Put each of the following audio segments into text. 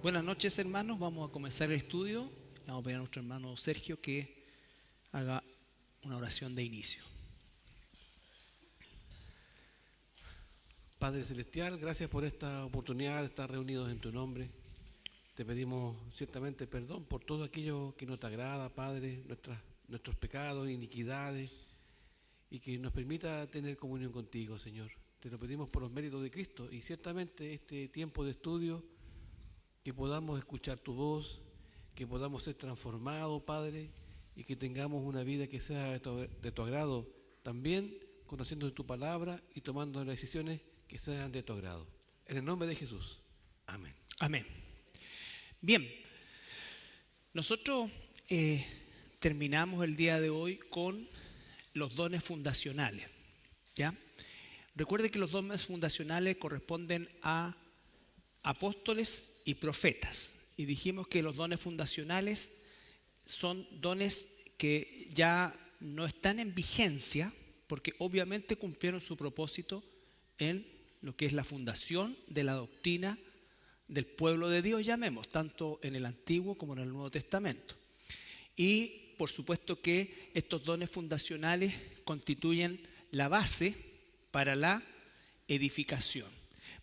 Buenas noches, hermanos. Vamos a comenzar el estudio. Vamos a pedir a nuestro hermano Sergio que haga una oración de inicio. Padre Celestial, gracias por esta oportunidad de estar reunidos en tu nombre. Te pedimos ciertamente perdón por todo aquello que no te agrada, Padre, nuestros pecados, iniquidades, y que nos permita tener comunión contigo, Señor. Te lo pedimos por los méritos de Cristo y ciertamente este tiempo de estudio, que podamos escuchar tu voz, que podamos ser transformados, Padre, y que tengamos una vida que sea de tu agrado, también conociendo tu palabra y tomando las decisiones que sean de tu agrado. En el nombre de Jesús. Amén. Amén. Bien, nosotros terminamos el día de hoy con los dones fundacionales, ¿ya? Recuerde que los dones fundacionales corresponden a apóstoles y profetas. Y dijimos que los dones fundacionales son dones que ya no están en vigencia porque obviamente cumplieron su propósito en lo que es la fundación de la doctrina del pueblo de Dios, llamemos, tanto en el Antiguo como en el Nuevo Testamento. Y por supuesto que estos dones fundacionales constituyen la base para la edificación.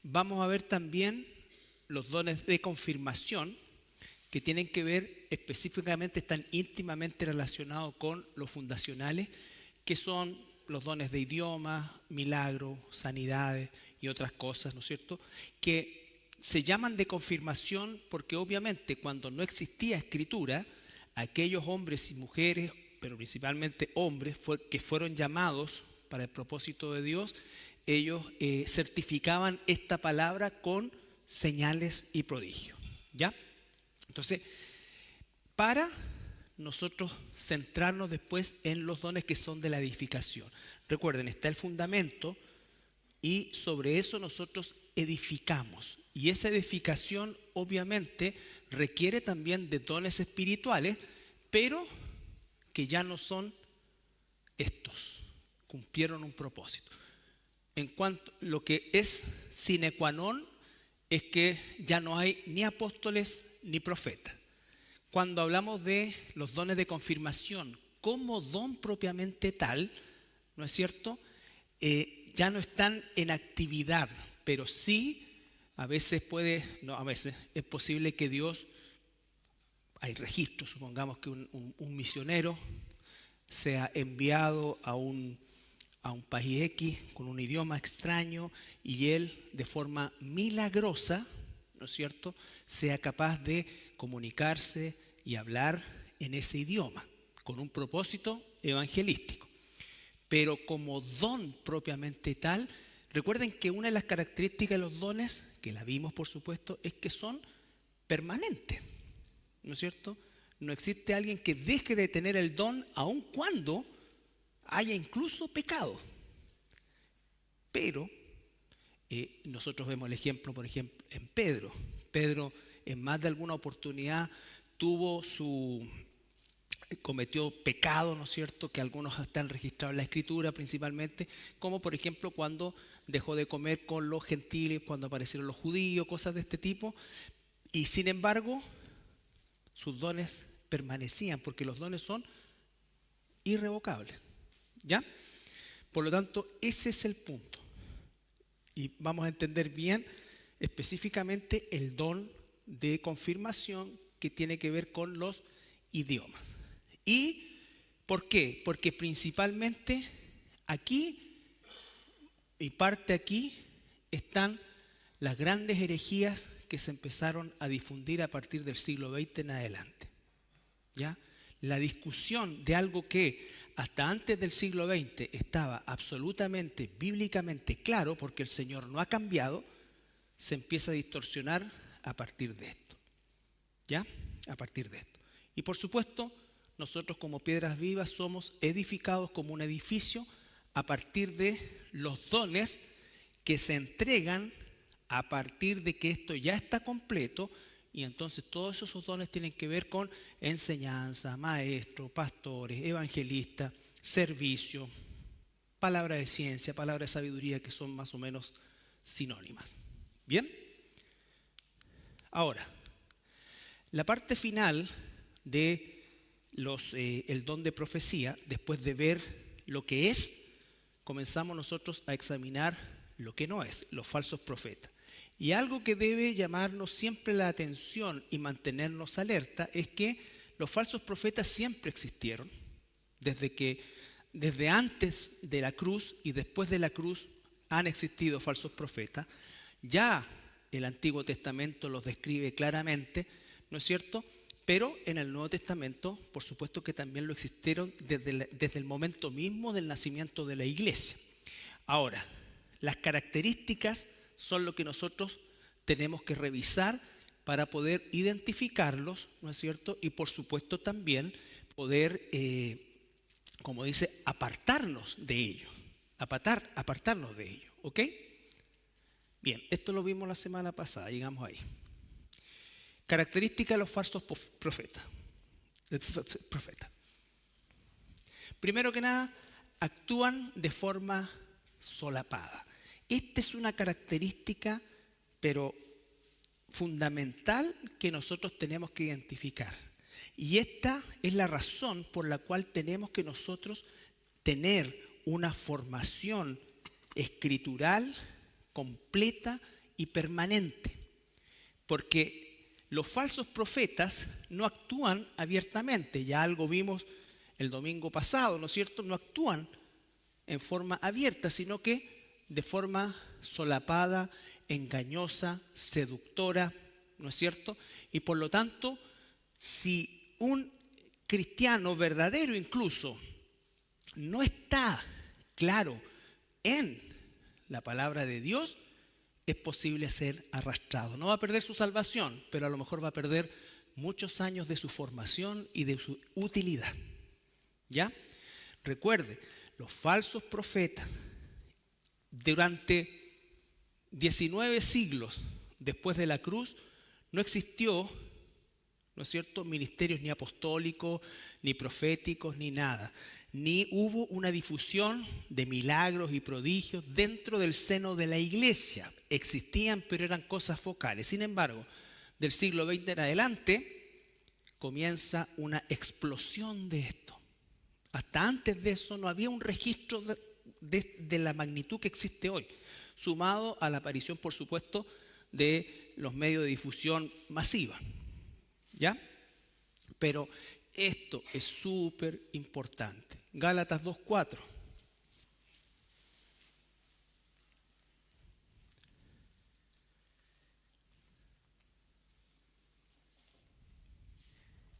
Vamos a ver también los dones de confirmación, que tienen que ver específicamente, están íntimamente relacionados con los fundacionales, que son los dones de idiomas, milagros, sanidades y otras cosas, ¿no es cierto?, que se llaman de confirmación porque obviamente cuando no existía escritura, aquellos hombres y mujeres, pero principalmente hombres, que fueron llamados para el propósito de Dios, ellos certificaban esta palabra con señales y prodigios, ¿ya? Entonces, para nosotros centrarnos después en los dones que son de la edificación. Recuerden, está el fundamento y sobre eso nosotros edificamos. Y esa edificación obviamente requiere también de dones espirituales, pero que ya no son estos, cumplieron un propósito. En cuanto a lo que es sine qua non, es que ya no hay ni apóstoles ni profetas. Cuando hablamos de los dones de confirmación como don propiamente tal, ¿no es cierto?, ya no están en actividad, pero sí a veces es posible que Dios, hay registros, supongamos que un misionero sea enviado a un país X con un idioma extraño y él de forma milagrosa, ¿no es cierto?, sea capaz de comunicarse y hablar en ese idioma con un propósito evangelístico. Pero como don propiamente tal, recuerden que una de las características de los dones, que la vimos por supuesto, es que son permanentes, ¿no es cierto? No existe alguien que deje de tener el don aun cuando haya incluso pecado. Pero nosotros vemos el ejemplo, por ejemplo, en Pedro. Pedro en más de alguna oportunidad cometió pecado, ¿no es cierto?, que algunos están registrados en la Escritura principalmente, como por ejemplo cuando dejó de comer con los gentiles, cuando aparecieron los judíos, cosas de este tipo. Y sin embargo, sus dones permanecían, porque los dones son irrevocables, ¿ya? Por lo tanto, ese es el punto. Y vamos a entender bien específicamente el don de confirmación que tiene que ver con los idiomas. ¿Y por qué? Porque principalmente aquí y parte aquí están las grandes herejías que se empezaron a difundir a partir del siglo XX en adelante, ¿ya? La discusión de algo que hasta antes del siglo XX estaba absolutamente bíblicamente claro, porque el Señor no ha cambiado, se empieza a distorsionar a partir de esto, ¿ya? A partir de esto. Y por supuesto, nosotros como piedras vivas somos edificados como un edificio a partir de los dones que se entregan a partir de que esto ya está completo. Y entonces todos esos dones tienen que ver con enseñanza, maestros, pastores, evangelistas, servicio, palabra de ciencia, palabra de sabiduría, que son más o menos sinónimas. ¿Bien? Ahora, La parte final de el don de profecía, después de ver lo que es, comenzamos nosotros a examinar lo que no es, los falsos profetas. Y algo que debe llamarnos siempre la atención y mantenernos alerta es que los falsos profetas siempre existieron, desde antes de la cruz y después de la cruz han existido falsos profetas. Ya el Antiguo Testamento los describe claramente, ¿no es cierto? Pero en el Nuevo Testamento, por supuesto que también lo existieron desde el momento mismo del nacimiento de la iglesia. Ahora, las características son lo que nosotros tenemos que revisar para poder identificarlos, ¿no es cierto? Y por supuesto también poder, como dice, apartarnos de ellos. Apartarnos de ellos, ¿ok? Bien, esto lo vimos la semana pasada, llegamos ahí. Características de los falsos profetas. Primero que nada, actúan de forma solapada. Esta es una característica, pero fundamental, que nosotros tenemos que identificar. Y esta es la razón por la cual tenemos que nosotros tener una formación escritural completa y permanente. Porque los falsos profetas no actúan abiertamente. Ya algo vimos el domingo pasado, ¿no es cierto? No actúan en forma abierta, sino que de forma solapada, engañosa, seductora, ¿no es cierto? Y por lo tanto, si un cristiano verdadero incluso no está claro en la palabra de Dios, es posible ser arrastrado. No va a perder su salvación, pero a lo mejor va a perder muchos años de su formación y de su utilidad. ¿Ya? Recuerde, los falsos profetas, durante 19 siglos después de la cruz, no existió, ¿no es cierto?, ministerios ni apostólicos, ni proféticos, ni nada. Ni hubo una difusión de milagros y prodigios dentro del seno de la iglesia. Existían, pero eran cosas focales. Sin embargo, del siglo XX en adelante, comienza una explosión de esto. Hasta antes de eso no había un registro de la magnitud que existe hoy, sumado a la aparición, por supuesto, de los medios de difusión masiva. ¿Ya? Pero esto es súper importante. Gálatas 2:4.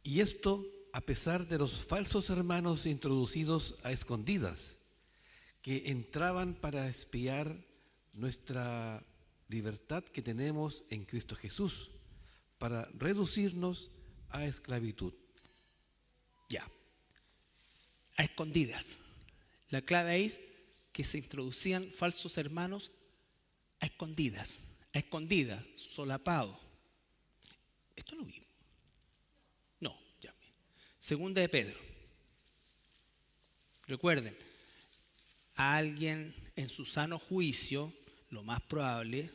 Y esto a pesar de los falsos hermanos introducidos a escondidas, que entraban para espiar nuestra libertad que tenemos en Cristo Jesús, para reducirnos a esclavitud. Ya. A escondidas. La clave es que se introducían falsos hermanos a escondidas, solapado. ¿Esto lo vimos? No, ya. Segunda de Pedro. Recuerden, a alguien en su sano juicio, lo más probable,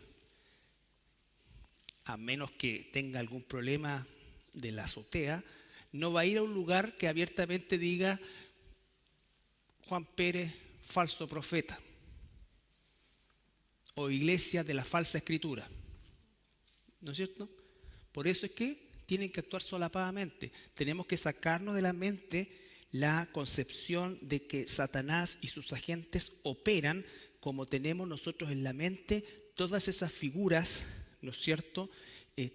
a menos que tenga algún problema de la azotea, no va a ir a un lugar que abiertamente diga Juan Pérez, falso profeta, o iglesia de la falsa escritura. ¿No es cierto? Por eso es que tienen que actuar solapadamente. Tenemos que sacarnos de la mente la concepción de que Satanás y sus agentes operan como tenemos nosotros en la mente todas esas figuras, ¿no es cierto?,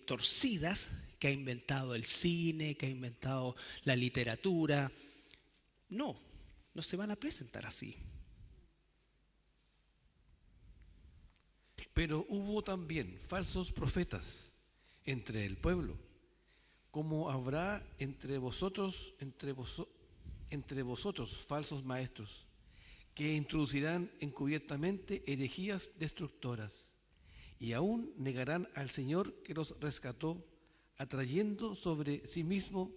torcidas que ha inventado el cine, que ha inventado la literatura. No se van a presentar así. Pero hubo también falsos profetas entre el pueblo, como habrá entre vosotros falsos maestros, que introducirán encubiertamente herejías destructoras, y aún negarán al Señor que los rescató, atrayendo sobre sí mismo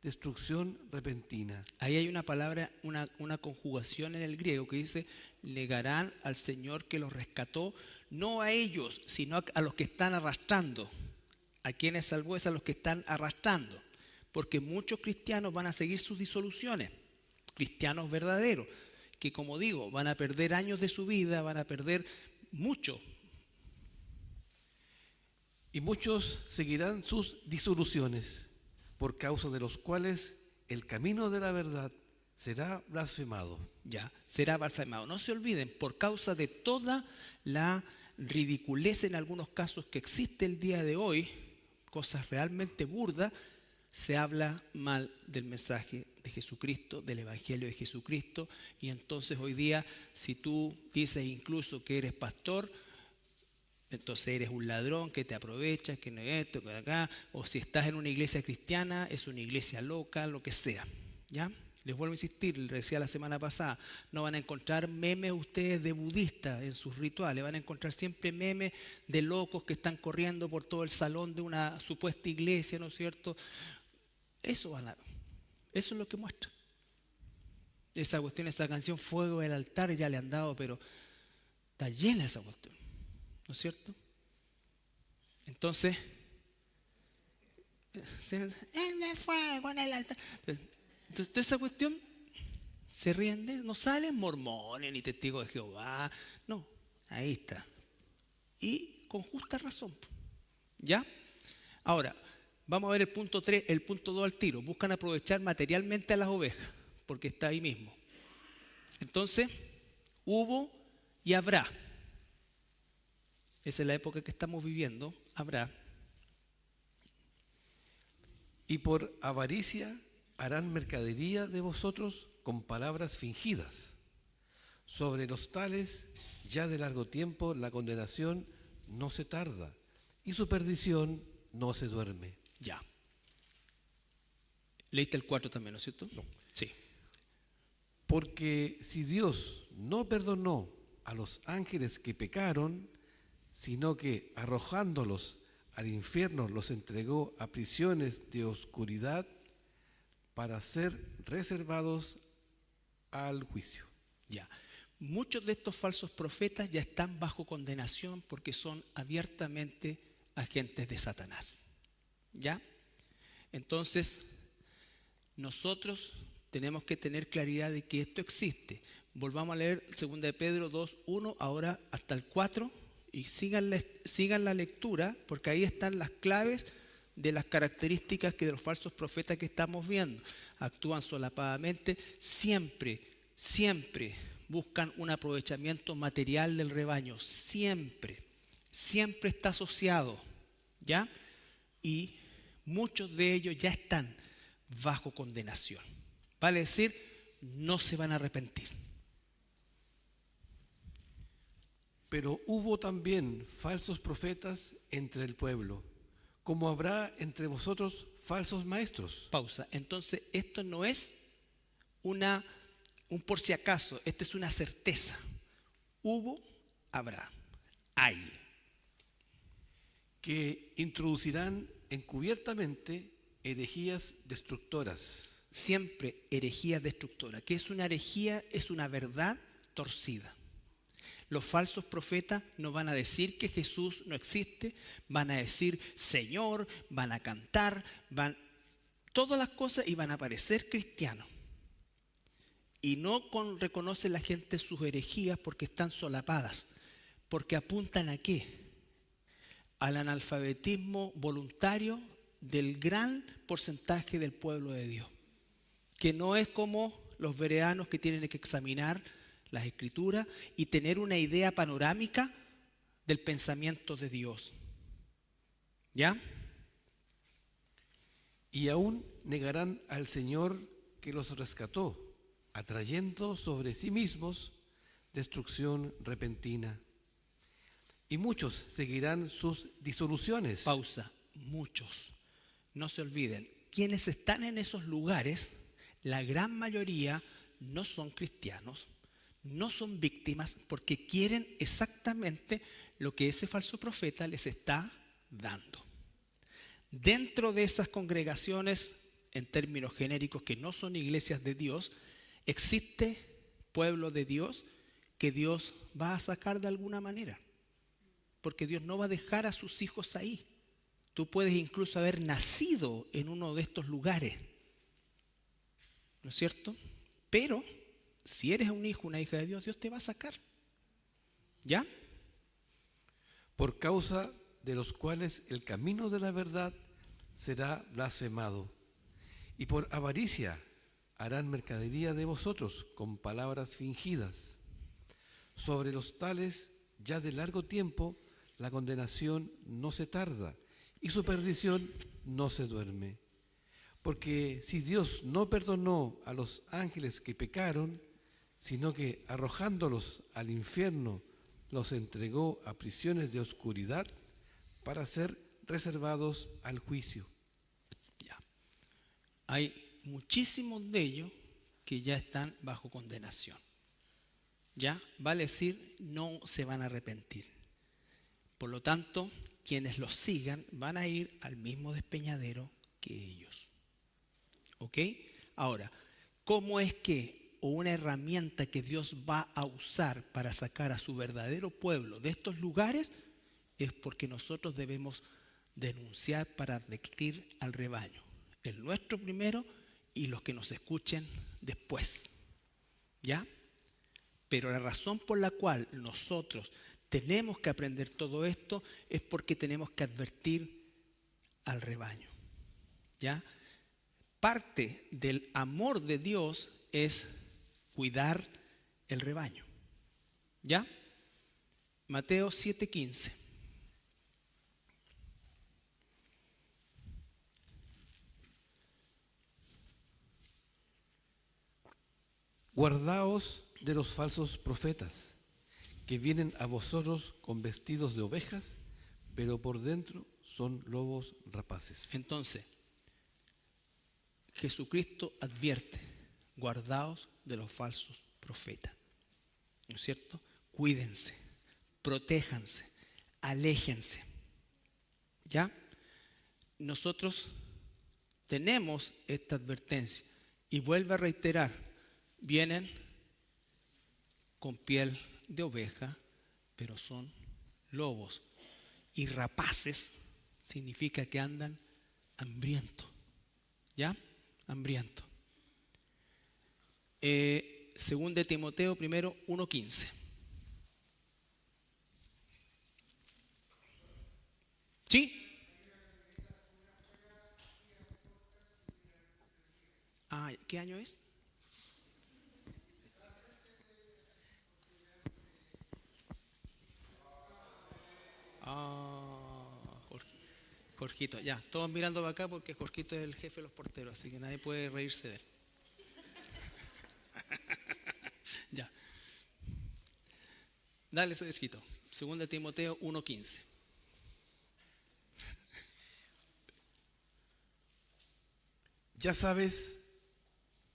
destrucción repentina. Ahí hay una palabra, una conjugación en el griego que dice: negarán al Señor que los rescató, no a ellos, sino a los que están arrastrando, ¿A quiénes salvó? Es a los que están arrastrando. Porque muchos cristianos van a seguir sus disoluciones. Cristianos verdaderos. Que como digo, van a perder años de su vida, van a perder mucho. Y muchos seguirán sus disoluciones, por causa de los cuales el camino de la verdad será blasfemado. Ya, será blasfemado. No se olviden, por causa de toda la ridiculez en algunos casos que existe el día de hoy, cosas realmente burdas, se habla mal del mensaje de Jesucristo, del Evangelio de Jesucristo, y entonces hoy día, si tú dices incluso que eres pastor, entonces eres un ladrón que te aprovecha, que no es esto, que acá, o si estás en una iglesia cristiana, es una iglesia loca, lo que sea, ¿ya? Les vuelvo a insistir, les decía la semana pasada, no van a encontrar memes ustedes de budistas en sus rituales, van a encontrar siempre memes de locos que están corriendo por todo el salón de una supuesta iglesia, ¿no es cierto? Eso es lo que muestra. Esa cuestión, esa canción Fuego del Altar ya le han dado, pero está llena esa cuestión, ¿no es cierto? Entonces, él me fue con el altar. Entonces, toda esa cuestión se ríen de, no salen mormones ni testigos de Jehová, no, ahí está. Y con justa razón, ¿ya? Ahora, vamos a ver el punto 3, el punto 2 al tiro. Buscan aprovechar materialmente a las ovejas, porque está ahí mismo. Entonces, hubo y habrá. Esa es la época que estamos viviendo, habrá. Y por avaricia harán mercadería de vosotros con palabras fingidas. Sobre los tales, ya de largo tiempo, la condenación no se tarda y su perdición no se duerme. Ya. Leíste el 4 también, ¿no es cierto? No. Sí. Porque si Dios no perdonó a los ángeles que pecaron, sino que arrojándolos al infierno los entregó a prisiones de oscuridad para ser reservados al juicio. Ya. Muchos de estos falsos profetas ya están bajo condenación porque son abiertamente agentes de Satanás. ¿Ya? Entonces, nosotros tenemos que tener claridad de que esto existe. Volvamos a leer 2 de Pedro 2:1, ahora hasta el 4, y sigan la lectura, porque ahí están las claves de las características que de los falsos profetas que estamos viendo. Actúan solapadamente, siempre buscan un aprovechamiento material del rebaño, siempre está asociado, ¿ya? Y muchos de ellos ya están bajo condenación. Vale decir, no se van a arrepentir. Pero hubo también falsos profetas entre el pueblo, como habrá entre vosotros falsos maestros. Pausa. Entonces, esto no es un por si acaso, esta es una certeza. Hubo, habrá, hay. Que introducirán encubiertamente herejías destructoras. Siempre herejía destructora. ¿Qué es una herejía? Es una verdad torcida. Los falsos profetas no van a decir que Jesús no existe, van a decir Señor, van a cantar, todas las cosas y van a parecer cristianos. Y no reconoce la gente sus herejías porque están solapadas, porque apuntan ¿a qué? Al analfabetismo voluntario del gran porcentaje del pueblo de Dios, que no es como los bereanos que tienen que examinar las escrituras y tener una idea panorámica del pensamiento de Dios. ¿Ya? Y aún negarán al Señor que los rescató, atrayendo sobre sí mismos destrucción repentina. Y muchos seguirán sus disoluciones. Pausa. Muchos. No se olviden, quienes están en esos lugares, la gran mayoría no son cristianos, no son víctimas porque quieren exactamente lo que ese falso profeta les está dando. Dentro de esas congregaciones, en términos genéricos, que no son iglesias de Dios, existe pueblo de Dios que Dios va a sacar de alguna manera, porque Dios no va a dejar a sus hijos ahí. Tú puedes incluso haber nacido en uno de estos lugares, ¿no es cierto? Pero si eres un hijo, una hija de Dios, Dios te va a sacar. ¿Ya? Por causa de los cuales el camino de la verdad será blasfemado, y por avaricia harán mercadería de vosotros con palabras fingidas. Sobre los tales, ya de largo tiempo, la condenación no se tarda, y su perdición no se duerme. Porque si Dios no perdonó a los ángeles que pecaron, sino que arrojándolos al infierno, los entregó a prisiones de oscuridad para ser reservados al juicio. Ya. Hay muchísimos de ellos que ya están bajo condenación. ¿Ya? Vale decir, no se van a arrepentir. Por lo tanto, quienes los sigan van a ir al mismo despeñadero que ellos. ¿Ok? Ahora, ¿cómo es que, o una herramienta que Dios va a usar para sacar a su verdadero pueblo de estos lugares? Es porque nosotros debemos denunciar para advertir al rebaño, el nuestro primero y los que nos escuchen después. ¿Ya? Pero la razón por la cual nosotros tenemos que aprender todo esto es porque tenemos que advertir al rebaño. ¿Ya? Parte del amor de Dios es cuidar el rebaño. ¿Ya? Mateo 7:15. Guardaos de los falsos profetas, que vienen a vosotros con vestidos de ovejas, pero por dentro son lobos rapaces. Entonces, Jesucristo advierte, guardaos de los falsos profetas. ¿No es cierto? Cuídense, protéjanse, aléjense. ¿Ya? Nosotros tenemos esta advertencia y vuelve a reiterar, vienen con piel de oveja, pero son lobos. Y rapaces significa que andan hambrientos. ¿Ya? Hambriento. Según de Timoteo, primero 1:15. ¿Sí? Ah, ¿qué año es? Jorgito, ya, todos mirando para acá porque Jorgito es el jefe de los porteros, así que nadie puede reírse de él. Ya. Dale, Jorgito. Según de Timoteo 1:15. Ya sabes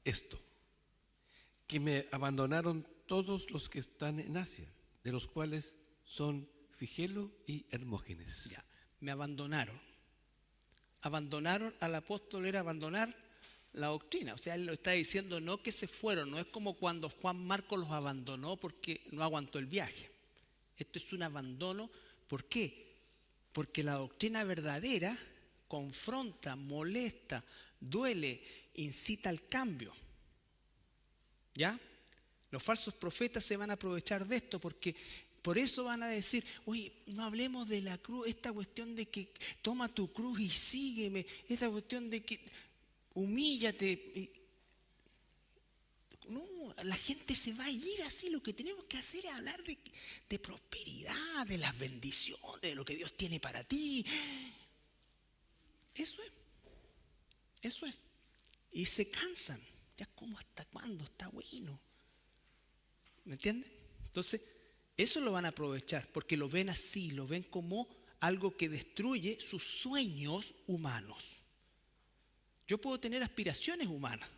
esto, que me abandonaron todos los que están en Asia, de los cuales son Figelo y Hermógenes. Ya, me abandonaron. Abandonaron al apóstol era abandonar la doctrina. O sea, él lo está diciendo, no que se fueron, no es como cuando Juan Marcos los abandonó porque no aguantó el viaje. Esto es un abandono. ¿Por qué? Porque la doctrina verdadera confronta, molesta, duele, incita al cambio. ¿Ya? Los falsos profetas se van a aprovechar de esto porque por eso van a decir, oye, no hablemos de la cruz, esta cuestión de que toma tu cruz y sígueme, esta cuestión de que humíllate. No, la gente se va a ir así, lo que tenemos que hacer es hablar de prosperidad, de las bendiciones, de lo que Dios tiene para ti. Eso es. Y se cansan, ya como hasta cuándo, está bueno. ¿Me entiendes? Entonces, eso lo van a aprovechar porque lo ven así, lo ven como algo que destruye sus sueños humanos. Yo puedo tener aspiraciones humanas,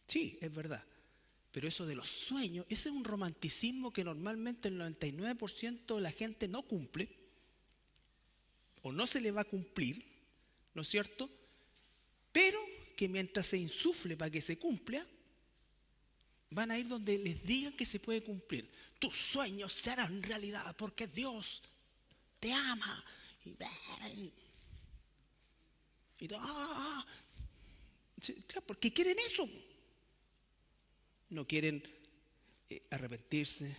sí, es verdad, pero eso de los sueños, ese es un romanticismo que normalmente el 99% de la gente no cumple o no se le va a cumplir, ¿no es cierto? Pero que mientras se insufle para que se cumpla, van a ir donde les digan que se puede cumplir. Tus sueños se harán realidad porque Dios te ama. Y todo, ¡ah! Sí, claro, porque quieren eso. No quieren arrepentirse,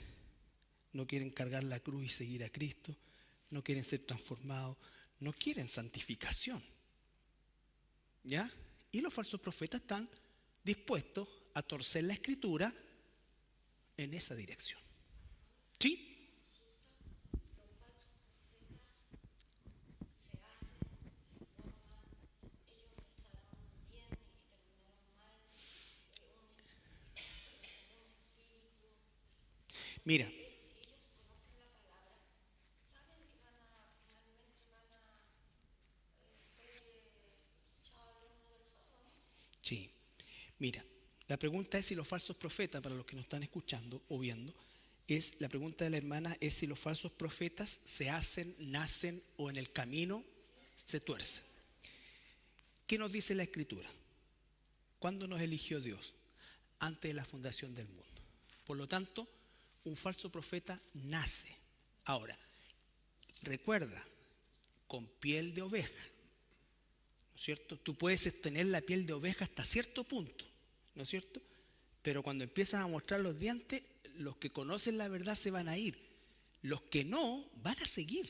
no quieren cargar la cruz y seguir a Cristo, no quieren ser transformados, no quieren santificación. ¿Ya? Y los falsos profetas están dispuestos a torcer la escritura en esa dirección. ¿Sí? Mira, sí, mira, la pregunta es si los falsos profetas, para los que nos están escuchando o viendo, la pregunta de la hermana es si los falsos profetas se hacen, nacen o en el camino se tuercen. ¿Qué nos dice la Escritura? ¿Cuándo nos eligió Dios? Antes de la fundación del mundo. Por lo tanto, un falso profeta nace. Ahora, recuerda, con piel de oveja, ¿no es cierto? Tú puedes tener la piel de oveja hasta cierto punto, ¿no es cierto? Pero cuando empiezas a mostrar los dientes, los que conocen la verdad se van a ir. Los que no, van a seguir.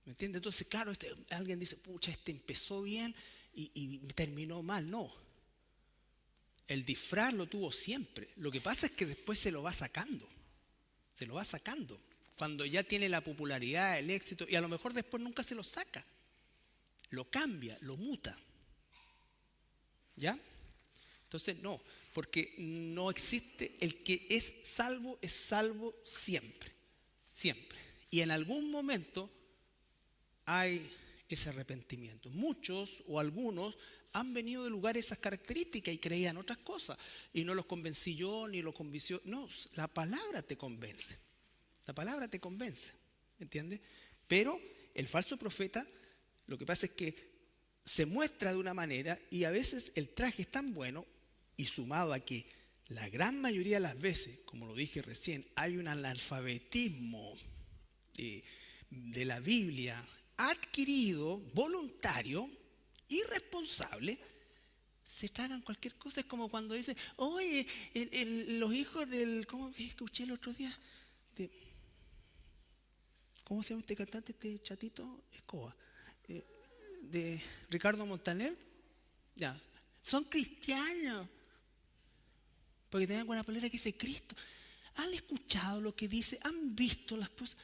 ¿Me entiendes? Entonces, claro, alguien dice, pucha, empezó bien y terminó mal. No. El disfraz lo tuvo siempre. Lo que pasa es que después se lo va sacando. Se lo va sacando. Cuando ya tiene la popularidad, el éxito, y a lo mejor después nunca se lo saca. Lo cambia, lo muta. ¿Ya? Entonces, no, porque no existe el que es salvo siempre. Siempre. Y en algún momento hay ese arrepentimiento. Muchos o algunos han venido de lugares esas características y creían otras cosas. Y no los convencí yo, ni los convenció. No, la palabra te convence. La palabra te convence. ¿Entiendes? Pero el falso profeta, lo que pasa es que se muestra de una manera y a veces el traje es tan bueno y sumado a que la gran mayoría de las veces, como lo dije recién, hay un analfabetismo de la Biblia adquirido, voluntario, irresponsable, se tragan cualquier cosa. Es como cuando dicen, oye, los hijos del, ¿cómo escuché el otro día? ¿Cómo se llama este cantante, este chatito? Escoba. De Ricardo Montaner, ya, son cristianos, porque tenían una polera que dice Cristo. ¿Han escuchado lo que dice? ¿Han visto las cosas?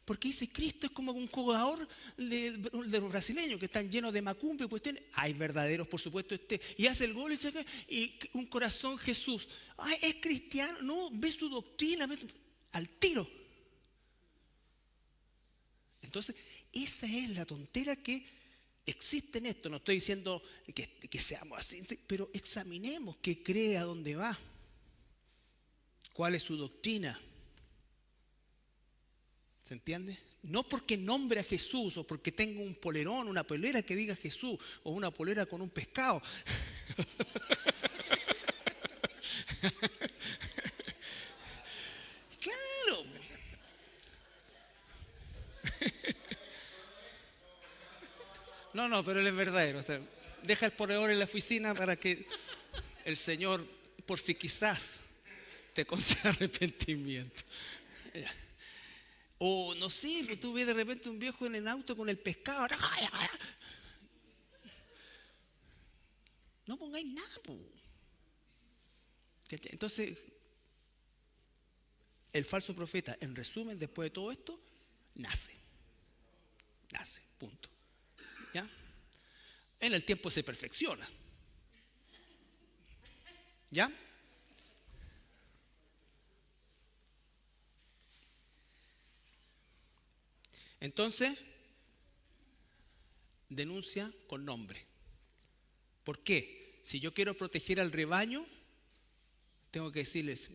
Porque dice Cristo es como un jugador de los brasileños que están llenos de macumba y cuestiones. Hay verdaderos, por supuesto, y hace el gol y un corazón Jesús. Ay, es cristiano, no, ve su doctrina, al tiro. Entonces, esa es la tontera que existe en esto. No estoy diciendo que seamos así, pero examinemos qué cree, a dónde va, cuál es su doctrina. ¿Se entiende? No porque nombre a Jesús o porque tenga un polerón, una polera que diga Jesús o una polera con un pescado. Claro. No, pero él es verdadero. O sea, deja el poleón en la oficina para que el Señor, por si quizás, te conceda arrepentimiento. O no sé, pues tú ves de repente un viejo en el auto con el pescado. No pongáis nada. Entonces, el falso profeta, en resumen, después de todo esto, nace. Nace, punto. ¿Ya? En el tiempo se perfecciona. ¿Ya? Entonces, denuncia con nombre. ¿Por qué? Si yo quiero proteger al rebaño, tengo que decirles,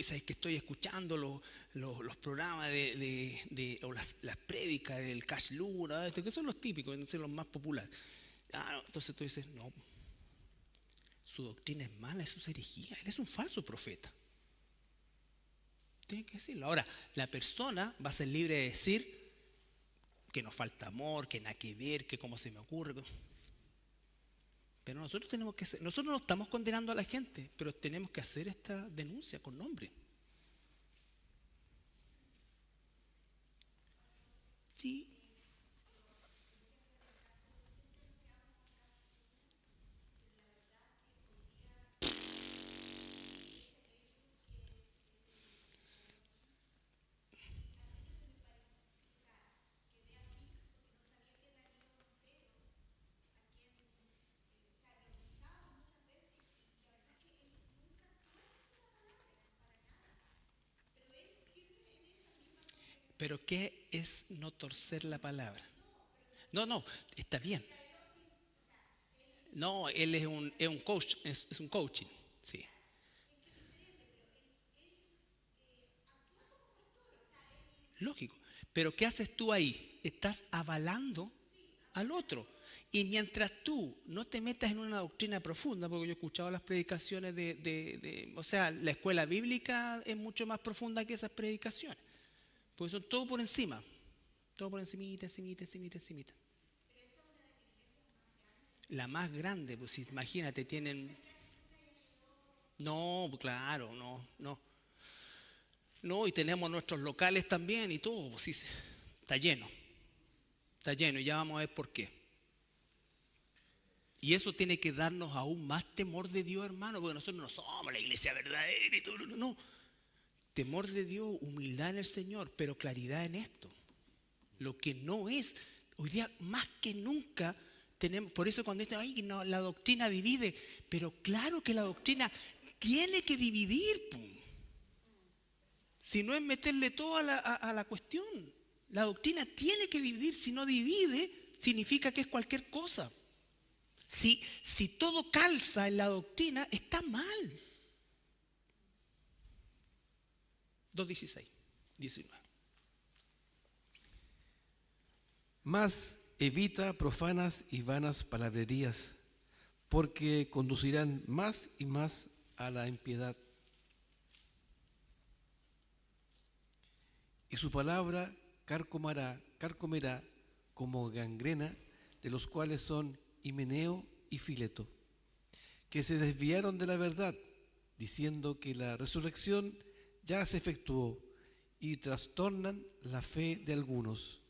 ¿sabes que estoy escuchando los programas o las prédicas del Cash Luna, que son los típicos, no sé, los más populares? Entonces tú dices, no, su doctrina es mala, eso es herejía, él es un falso profeta. Tienes que decirlo. Ahora, la persona va a ser libre de decir que nos falta amor, que nada que ver, que cómo se me ocurre. Pero nosotros tenemos que hacer, nosotros no estamos condenando a la gente, pero tenemos que hacer esta denuncia con nombre. Sí. Pero ¿qué es no torcer la palabra? No, no, está bien. No, él es un coach, es un coaching, sí. Lógico. Pero ¿qué haces tú ahí? Estás avalando al otro. Y mientras tú no te metas en una doctrina profunda, porque yo he escuchado las predicaciones o sea, la escuela bíblica es mucho más profunda que esas predicaciones. Porque son todo por encima. Todo por encimita, encimita, encimita, encimita. La más grande, pues imagínate, tienen... No, claro, no, no. No, y tenemos nuestros locales también y todo, pues sí, está lleno. Está lleno y ya vamos a ver por qué. Y eso tiene que darnos aún más temor de Dios, hermano, porque nosotros no somos la iglesia verdadera y todo, no, no. Temor de Dios, humildad en el Señor, pero claridad en esto. Lo que no es, hoy día más que nunca tenemos, por eso cuando dicen, ay, no, la doctrina divide, pero claro que la doctrina tiene que dividir, pum. Si no es meterle todo a la cuestión. La doctrina tiene que dividir, si no divide, significa que es cualquier cosa. Si todo calza en la doctrina, está mal. 2:16, 19. Mas evita profanas y vanas palabrerías, porque conducirán más y más a la impiedad. Y su palabra carcomerá como gangrena, de los cuales son Himeneo y Fileto, que se desviaron de la verdad, diciendo que la resurrección ya se efectuó, y trastornan la fe de algunos.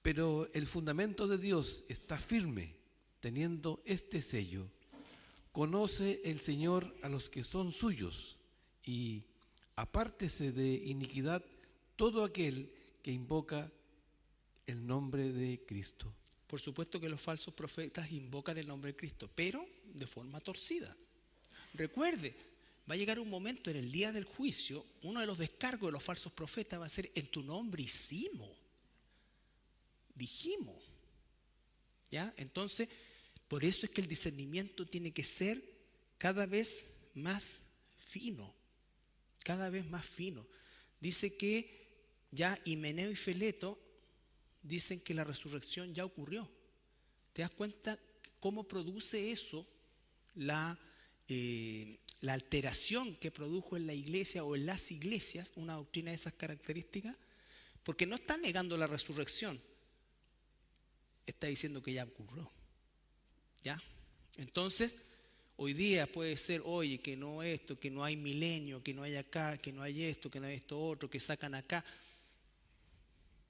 Pero el fundamento de Dios está firme, teniendo este sello: conoce el Señor a los que son suyos, y apártese de iniquidad todo aquel que invoca el nombre de Cristo. Por supuesto que los falsos profetas invocan el nombre de Cristo, pero de forma torcida. Recuerde, va a llegar un momento en el día del juicio, uno de los descargos de los falsos profetas va a ser: en tu nombre hicimos, dijimos. ¿Ya? Entonces, por eso es que el discernimiento tiene que ser cada vez más fino, cada vez más fino. Dice que ya Himeneo y Fileto dicen que la resurrección ya ocurrió. ¿Te das cuenta cómo produce eso la alteración que produjo en la iglesia o en las iglesias una doctrina de esas características? Porque no está negando la resurrección, está diciendo que ya ocurrió. ¿Ya? Entonces, hoy día puede ser, oye, que no esto, que no hay milenio, que no hay acá, que no hay esto, que no hay esto otro, que sacan acá,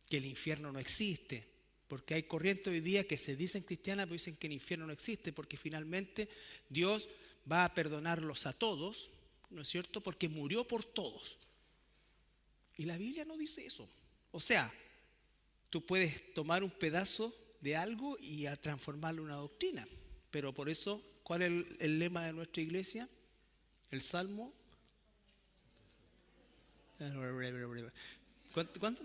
que el infierno no existe. Porque hay corrientes hoy día que se dicen cristianas, pero dicen que el infierno no existe, porque finalmente Dios va a perdonarlos a todos, ¿no es cierto? Porque murió por todos. Y la Biblia no dice eso. O sea, tú puedes tomar un pedazo de algo y a transformarlo en una doctrina. Pero por eso, ¿cuál es el lema de nuestra iglesia? El Salmo. ¿Cuánto?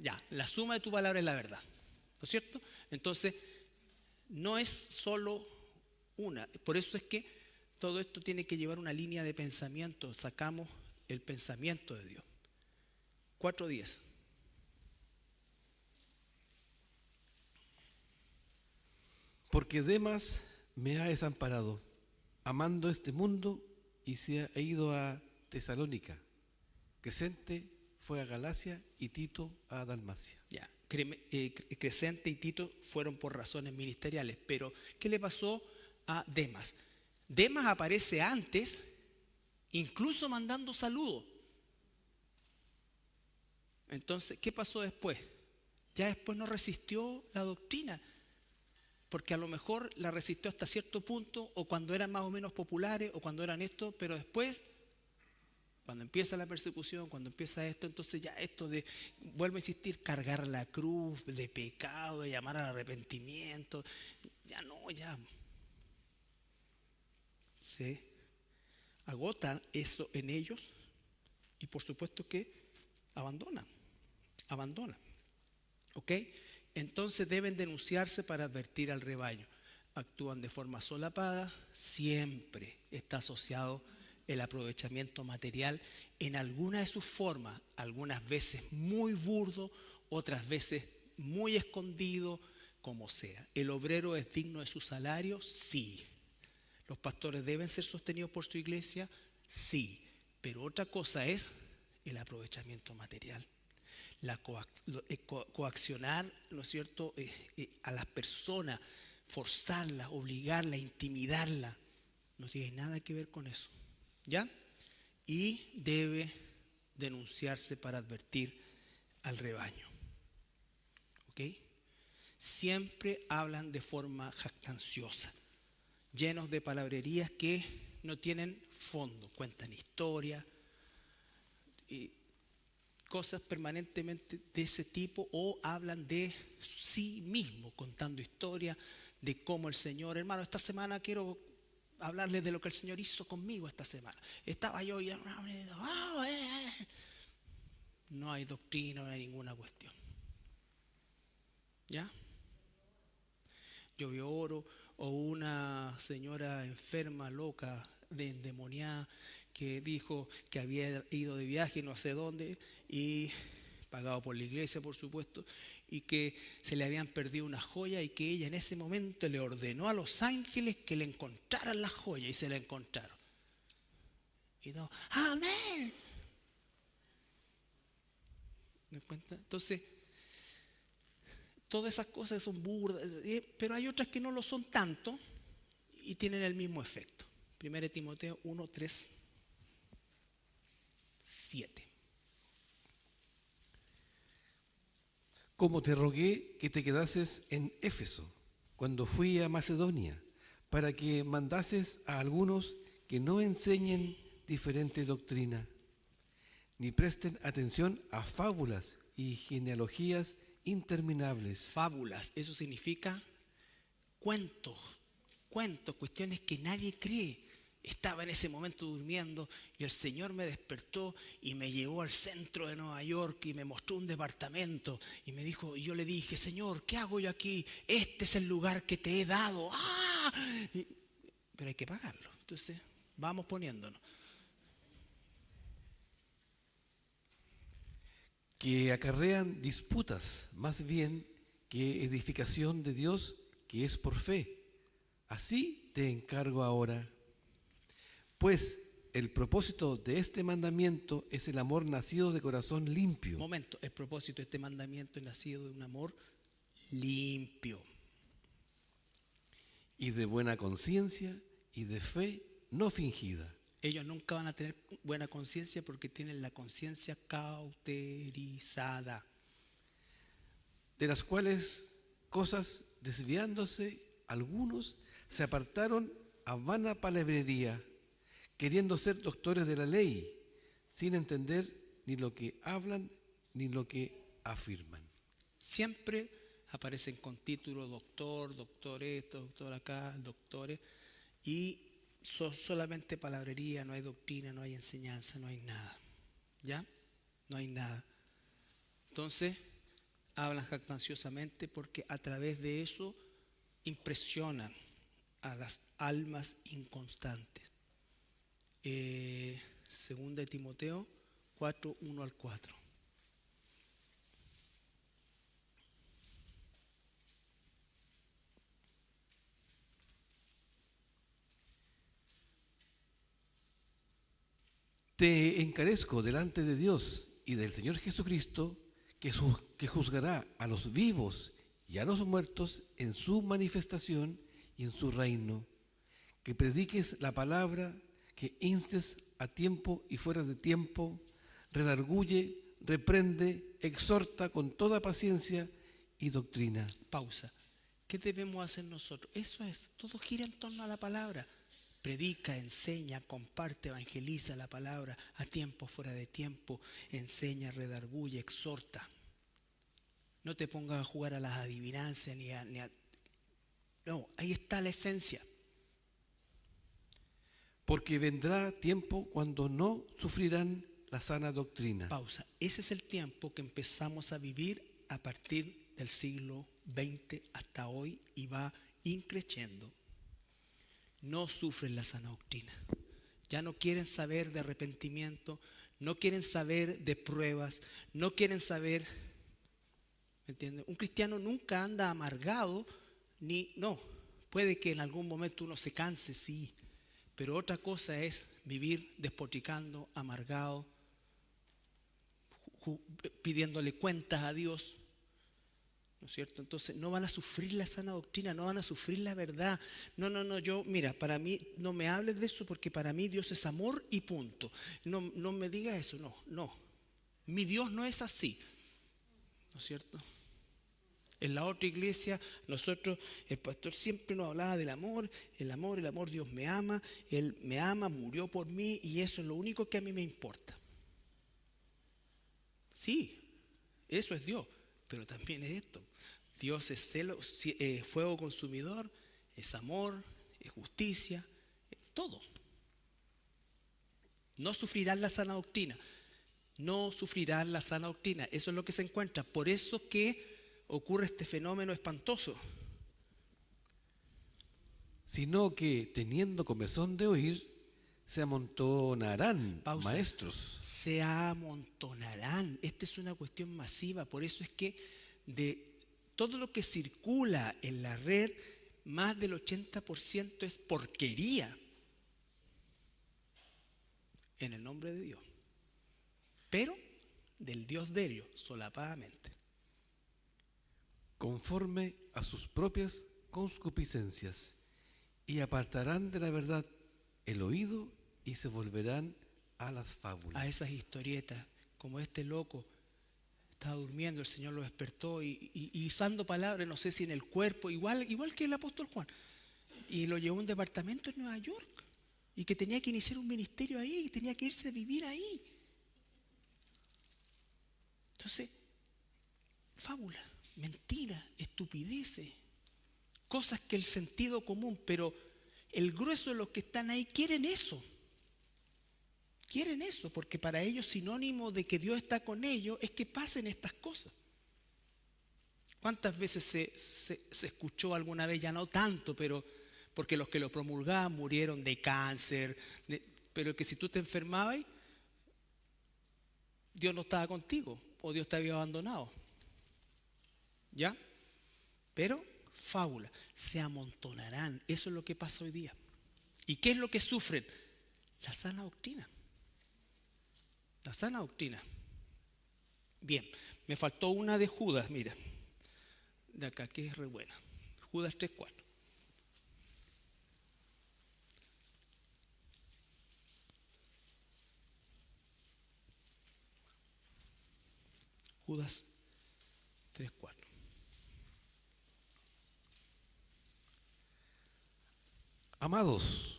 Ya, la suma de tu palabra es la verdad, ¿no es cierto? Entonces, no es solo una. Por eso es que todo esto tiene que llevar una línea de pensamiento. Sacamos el pensamiento de Dios. 4:10. Porque Demas me ha desamparado, amando este mundo, y se ha ido a Tesalónica. Crescente fue a Galacia y Tito a Dalmacia. Ya, Crescente y Tito fueron por razones ministeriales. Pero, ¿qué le pasó a Demas? Demas aparece antes, incluso mandando saludos. Entonces, ¿qué pasó después? Ya después no resistió la doctrina, porque a lo mejor la resistió hasta cierto punto, o cuando eran más o menos populares, o cuando eran esto, pero después, cuando empieza la persecución, cuando empieza esto, entonces ya esto de, vuelvo a insistir, cargar la cruz de pecado, de llamar al arrepentimiento, ya no, ya se agotan eso en ellos y por supuesto que abandonan. ¿Ok? Entonces deben denunciarse para advertir al rebaño. Actúan de forma solapada, siempre está asociado el aprovechamiento material en alguna de sus formas, algunas veces muy burdo, otras veces muy escondido, como sea. ¿El obrero es digno de su salario? Sí. ¿Los pastores deben ser sostenidos por su iglesia? Sí. Pero otra cosa es el aprovechamiento material. Coaccionar, ¿no es cierto?, a las personas, forzarlas, obligarlas, intimidarlas, no tiene nada que ver con eso, ¿ya? Y debe denunciarse para advertir al rebaño, ¿ok? Siempre hablan de forma jactanciosa, llenos de palabrerías que no tienen fondo, cuentan historias y cosas permanentemente de ese tipo, o hablan de sí mismo, contando historias de cómo el Señor, hermano, esta semana quiero hablarles de lo que el Señor hizo conmigo esta semana. Estaba yo y no hay doctrina, no hay ninguna cuestión. ¿Ya? Llovió oro, o una señora enferma, loca, endemoniada, que dijo que había ido de viaje no sé dónde, y pagado por la iglesia, por supuesto, y que se le habían perdido una joya y que ella en ese momento le ordenó a los ángeles que le encontraran la joya, y se la encontraron. Y no, amén. ¿Me cuenta? Entonces, todas esas cosas son burdas, pero hay otras que no lo son tanto y tienen el mismo efecto. 1 Timoteo 1, 3, 7. Como te rogué que te quedases en Éfeso cuando fui a Macedonia, para que mandases a algunos que no enseñen diferente doctrina, ni presten atención a fábulas y genealogías interminables. Fábulas, eso significa cuentos, cuestiones que nadie cree. Estaba en ese momento durmiendo y el Señor me despertó y me llevó al centro de Nueva York y me mostró un departamento y me dijo, y yo le dije, Señor, ¿qué hago yo aquí? Este es el lugar que te he dado. ¡Ah! Pero hay que pagarlo. Entonces, vamos poniéndonos. Que acarrean disputas más bien que edificación de Dios, que es por fe. Así te encargo ahora. Pues el propósito de este mandamiento es el amor nacido de corazón limpio. Momento, el propósito de este mandamiento es nacido de un amor limpio. Y de buena conciencia y de fe no fingida. Ellos nunca van a tener buena conciencia porque tienen la conciencia cauterizada. De las cuales cosas, desviándose, algunos se apartaron a vana palabrería, queriendo ser doctores de la ley, sin entender ni lo que hablan ni lo que afirman. Siempre aparecen con título doctor, doctor esto, doctor acá, doctores, y solamente palabrería, no hay doctrina, no hay enseñanza, no hay nada. ¿Ya? No hay nada. Entonces, hablan jactanciosamente porque a través de eso impresionan a las almas inconstantes. Segunda de Timoteo 4, 1 al 4. Te encarezco delante de Dios y del Señor Jesucristo, que juzgará a los vivos y a los muertos en su manifestación y en su reino. Que prediques la palabra, que instes a tiempo y fuera de tiempo, redarguye, reprende, exhorta con toda paciencia y doctrina. Pausa. ¿Qué debemos hacer nosotros? Eso es, todo gira en torno a la palabra. Predica, enseña, comparte, evangeliza la palabra a tiempo, fuera de tiempo, enseña, redarguye, exhorta. No te pongas a jugar a las adivinanzas No, ahí está la esencia. Porque vendrá tiempo cuando no sufrirán la sana doctrina. Pausa. Ese es el tiempo que empezamos a vivir a partir del siglo XX hasta hoy y va increciendo. No sufren la sana doctrina. Ya no quieren saber de arrepentimiento, no quieren saber de pruebas, no quieren saber, ¿me entiendes? Un cristiano nunca anda amargado, puede que en algún momento uno se canse, sí, pero otra cosa es vivir despotricando, amargado, pidiéndole cuentas a Dios, ¿no es cierto? Entonces no van a sufrir la sana doctrina, no van a sufrir la verdad. Mira, para mí, no me hables de eso porque para mí Dios es amor y punto. No me digas eso, no. Mi Dios no es así, ¿no es cierto? En la otra iglesia, el pastor siempre nos hablaba del amor, el amor, Dios me ama, Él me ama, murió por mí y eso es lo único que a mí me importa. Sí, eso es Dios, pero también es esto. Dios es fuego consumidor, es amor, es justicia, es todo. No sufrirán la sana doctrina, no sufrirán la sana doctrina, eso es lo que se encuentra. Por eso que ocurre este fenómeno espantoso. Sino que teniendo comezón de oír, se amontonarán. Pausa. Maestros. Se amontonarán. Esta es una cuestión masiva. Por eso es que de todo lo que circula en la red, más del 80% es porquería. En el nombre de Dios. Pero del Dios de ellos, solapadamente. Conforme a sus propias concupiscencias, y apartarán de la verdad el oído y se volverán a las fábulas. A esas historietas, como este loco estaba durmiendo, el Señor lo despertó y usando palabras, no sé si en el cuerpo, igual que el apóstol Juan, y lo llevó a un departamento en Nueva York y que tenía que iniciar un ministerio ahí y tenía que irse a vivir ahí. Entonces, fábula, mentira, estupideces, cosas que el sentido común, pero el grueso de los que están ahí quieren eso. Quieren eso, porque para ellos sinónimo de que Dios está con ellos es que pasen estas cosas. ¿Cuántas veces se escuchó alguna vez, ya no tanto, pero porque los que lo promulgaban murieron de cáncer, pero que si tú te enfermabas, Dios no estaba contigo o Dios te había abandonado? ¿Ya? Pero fábula, se amontonarán. Eso es lo que pasa hoy día. ¿Y qué es lo que sufren? La sana doctrina. La sana doctrina. Bien, me faltó una de Judas, mira. De acá, que es re buena. Judas 3:4. Judas 3:4. Amados,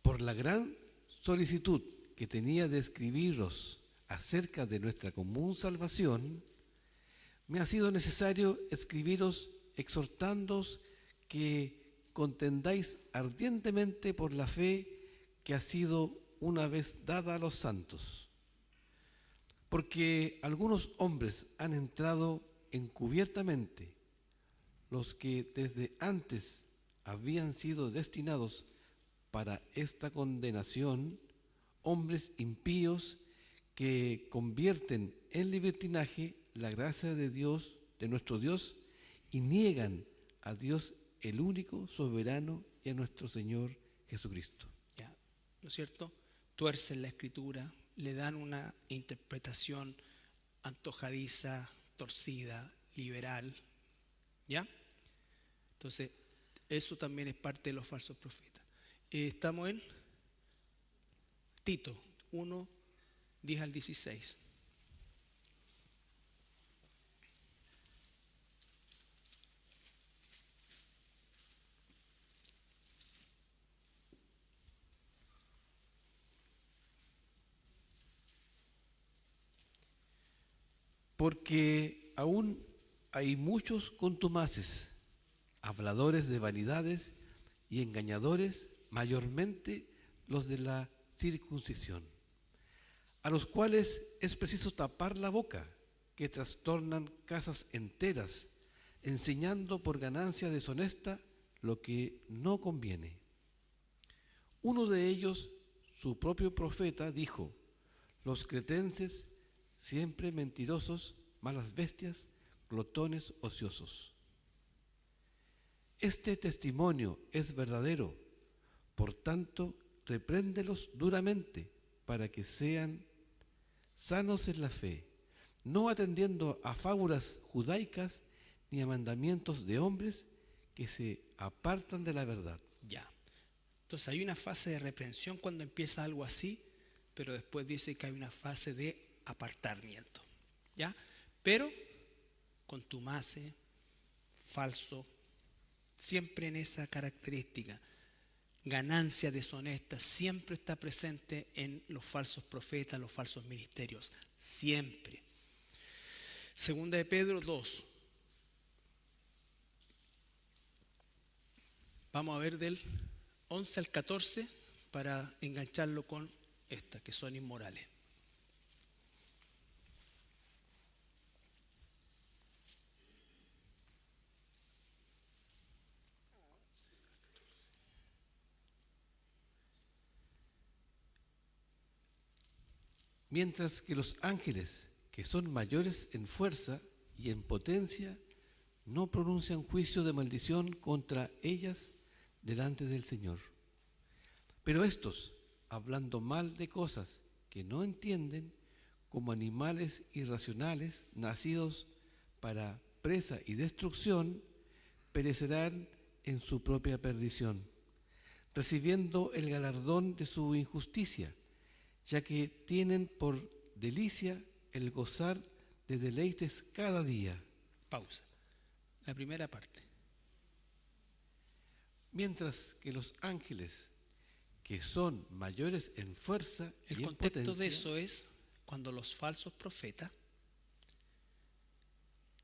por la gran solicitud que tenía de escribiros acerca de nuestra común salvación, me ha sido necesario escribiros exhortándoos que contendáis ardientemente por la fe que ha sido una vez dada a los santos. Porque algunos hombres han entrado encubiertamente, los que desde antes habían sido destinados para esta condenación, hombres impíos que convierten en libertinaje la gracia de Dios, de nuestro Dios, y niegan a Dios el único soberano y a nuestro Señor Jesucristo. Ya, ¿no es cierto? Tuercen la escritura, le dan una interpretación antojadiza, torcida, liberal. ¿Ya? Entonces, eso también es parte de los falsos profetas. Estamos en Tito 1, 10 al 16. Porque aún hay muchos contumaces, habladores de vanidades y engañadores, mayormente los de la circuncisión, a los cuales es preciso tapar la boca, que trastornan casas enteras, enseñando por ganancia deshonesta lo que no conviene. Uno de ellos, su propio profeta, dijo: los cretenses, siempre mentirosos, malas bestias, glotones ociosos. Este testimonio es verdadero, por tanto, repréndelos duramente para que sean sanos en la fe, no atendiendo a fábulas judaicas ni a mandamientos de hombres que se apartan de la verdad. Ya. Entonces hay una fase de reprensión cuando empieza algo así, pero después dice que hay una fase de apartamiento. ¿Ya? Pero contumace, falso, siempre en esa característica. Ganancia deshonesta siempre está presente en los falsos profetas, los falsos ministerios. Siempre. Segunda de Pedro 2. Vamos a ver del 11 al 14 para engancharlo con estas que son inmorales. Mientras que los ángeles, que son mayores en fuerza y en potencia, no pronuncian juicio de maldición contra ellas delante del Señor. Pero estos, hablando mal de cosas que no entienden, como animales irracionales, nacidos para presa y destrucción, perecerán en su propia perdición, recibiendo el galardón de su injusticia, ya que tienen por delicia el gozar de deleites cada día. Pausa. La primera parte. Mientras que los ángeles, que son mayores en fuerza El y en contexto potencia, de eso es cuando los falsos profetas,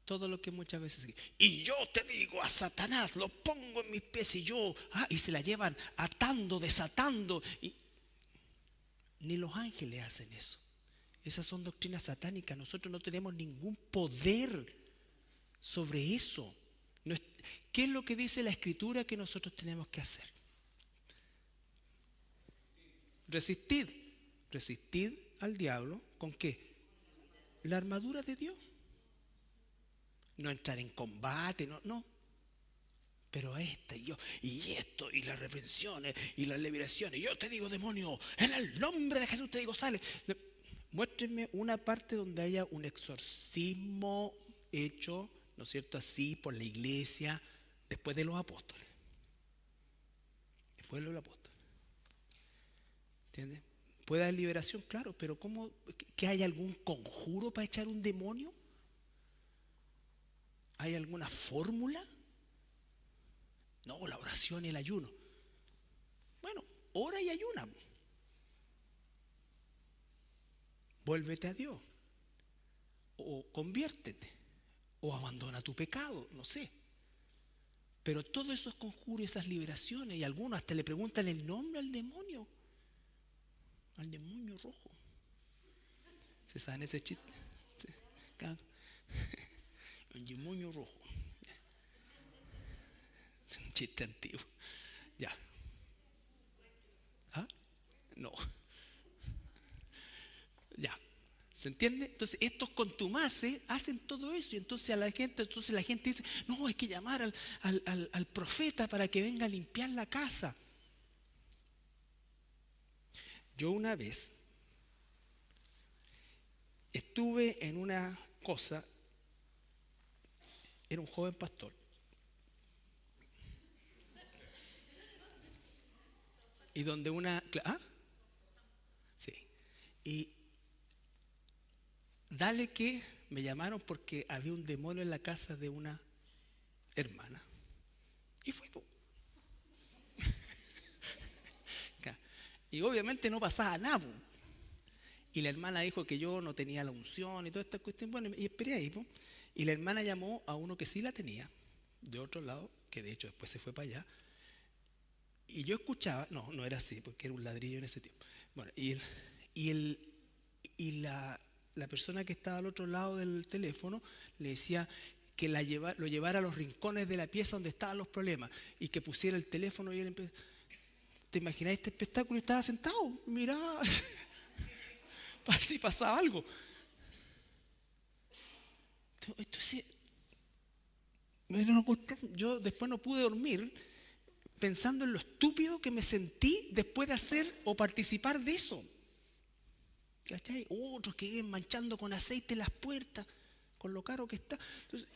todo lo que muchas veces, y yo te digo a Satanás, lo pongo en mis pies y se la llevan atando, desatando, y ni los ángeles hacen eso. Esas son doctrinas satánicas. Nosotros no tenemos ningún poder sobre eso. ¿Qué es lo que dice la Escritura que nosotros tenemos que hacer? Resistid. Resistid al diablo. ¿Con qué? La armadura de Dios. No entrar en combate, no. Pero esto, y las reprensiones, y las liberaciones. Yo te digo, demonio, en el nombre de Jesús te digo, sale. Muéstrenme una parte donde haya un exorcismo hecho, ¿no es cierto?, así por la iglesia, después de los apóstoles. Después de los apóstoles. ¿Entiendes? Puede haber liberación, claro, pero ¿cómo? ¿Que hay algún conjuro para echar un demonio? ¿Hay alguna fórmula? No, la oración y el ayuno. Bueno, ora y ayuna. Vuélvete a Dios. O conviértete. O abandona tu pecado, no sé. Pero todos esos conjuros, esas liberaciones, y algunos hasta le preguntan el nombre al demonio. Al demonio rojo. ¿Se saben ese chiste? ¿Sí? El demonio rojo. Es un chiste antiguo. Ya. ¿Ah? No. Ya. ¿Se entiende? Entonces estos contumaces hacen todo eso y entonces la gente dice, no, hay que llamar al profeta para que venga a limpiar la casa. Yo una vez estuve en una cosa, era un joven pastor. Y donde sí. Y dale que me llamaron porque había un demonio en la casa de una hermana. Y fui. Y obviamente no pasaba nada. Y la hermana dijo que yo no tenía la unción y toda esta cuestión. Bueno, y esperé ahí. Y la hermana llamó a uno que sí la tenía, de otro lado, que de hecho después se fue para allá. Y yo escuchaba, no era así, porque era un ladrillo en ese tiempo. Bueno, y la persona que estaba al otro lado del teléfono le decía que lo llevara a los rincones de la pieza donde estaban los problemas y que pusiera el teléfono y él empezó. ¿Te imaginas este espectáculo? Estaba sentado, miraba, para ver si pasaba algo. Entonces, yo después no pude dormir pensando en lo estúpido que me sentí después de hacer o participar de eso. ¿Cachai? Otros que viven manchando con aceite las puertas, con lo caro que está. Entonces,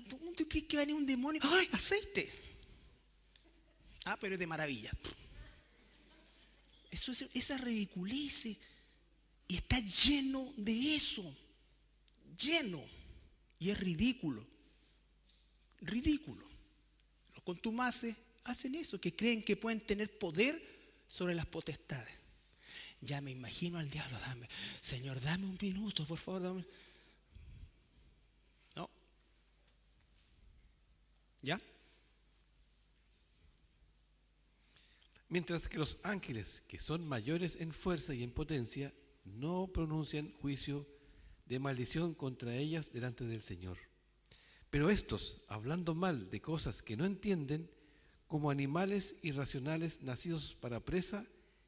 ¿dónde crees que va a venir un demonio? ¡Ay, aceite! Pero es de maravilla. Esa ridiculez. Y está lleno de eso. Lleno. Y es ridículo. Ridículo. Los contumaces hacen eso, que creen que pueden tener poder sobre las potestades. Ya me imagino al diablo, Señor, dame un minuto, por favor, dame. No. ¿Ya? Mientras que los ángeles, que son mayores en fuerza y en potencia, no pronuncian juicio de maldición contra ellas delante del Señor. Pero estos, hablando mal de cosas que no entienden, como animales irracionales nacidos para presa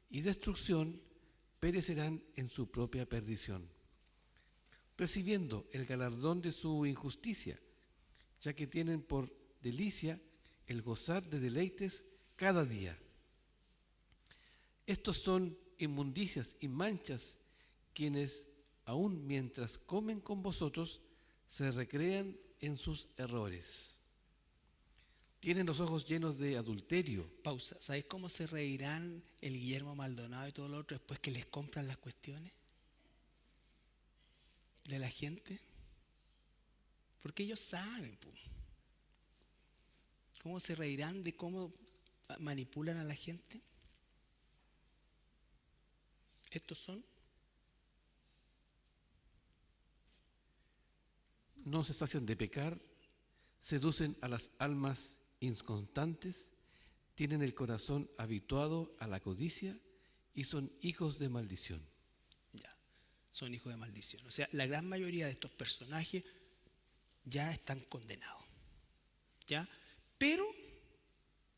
y destrucción, perecerán en su propia perdición, recibiendo el galardón de su injusticia, ya que tienen por delicia el gozar de deleites cada día. Estos son inmundicias y manchas, quienes, aun mientras comen con vosotros, se recrean en sus errores. Tienen los ojos llenos de adulterio. Pausa. ¿Sabéis cómo se reirán el Guillermo Maldonado y todo lo otro después que les compran las cuestiones de la gente? Porque ellos saben, ¿cómo se reirán de cómo manipulan a la gente? Estos son. No se sacian de pecar, seducen a las almas inconstantes, tienen el corazón habituado a la codicia y son hijos de maldición. Ya, son hijos de maldición. O sea, la gran mayoría de estos personajes ya están condenados. ¿Ya? Pero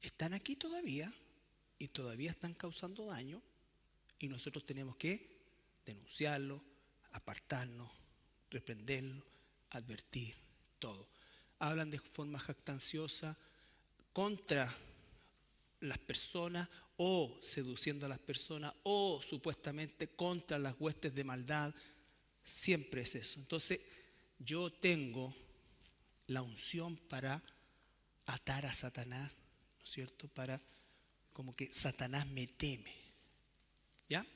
están aquí todavía y todavía están causando daño y nosotros tenemos que denunciarlo, apartarnos, reprenderlo, advertir, todo. Hablan de forma jactanciosa contra las personas o seduciendo a las personas o supuestamente contra las huestes de maldad. Siempre es eso. Entonces, yo tengo la unción para atar a Satanás, ¿no es cierto? Para como que Satanás me teme. ¿Ya?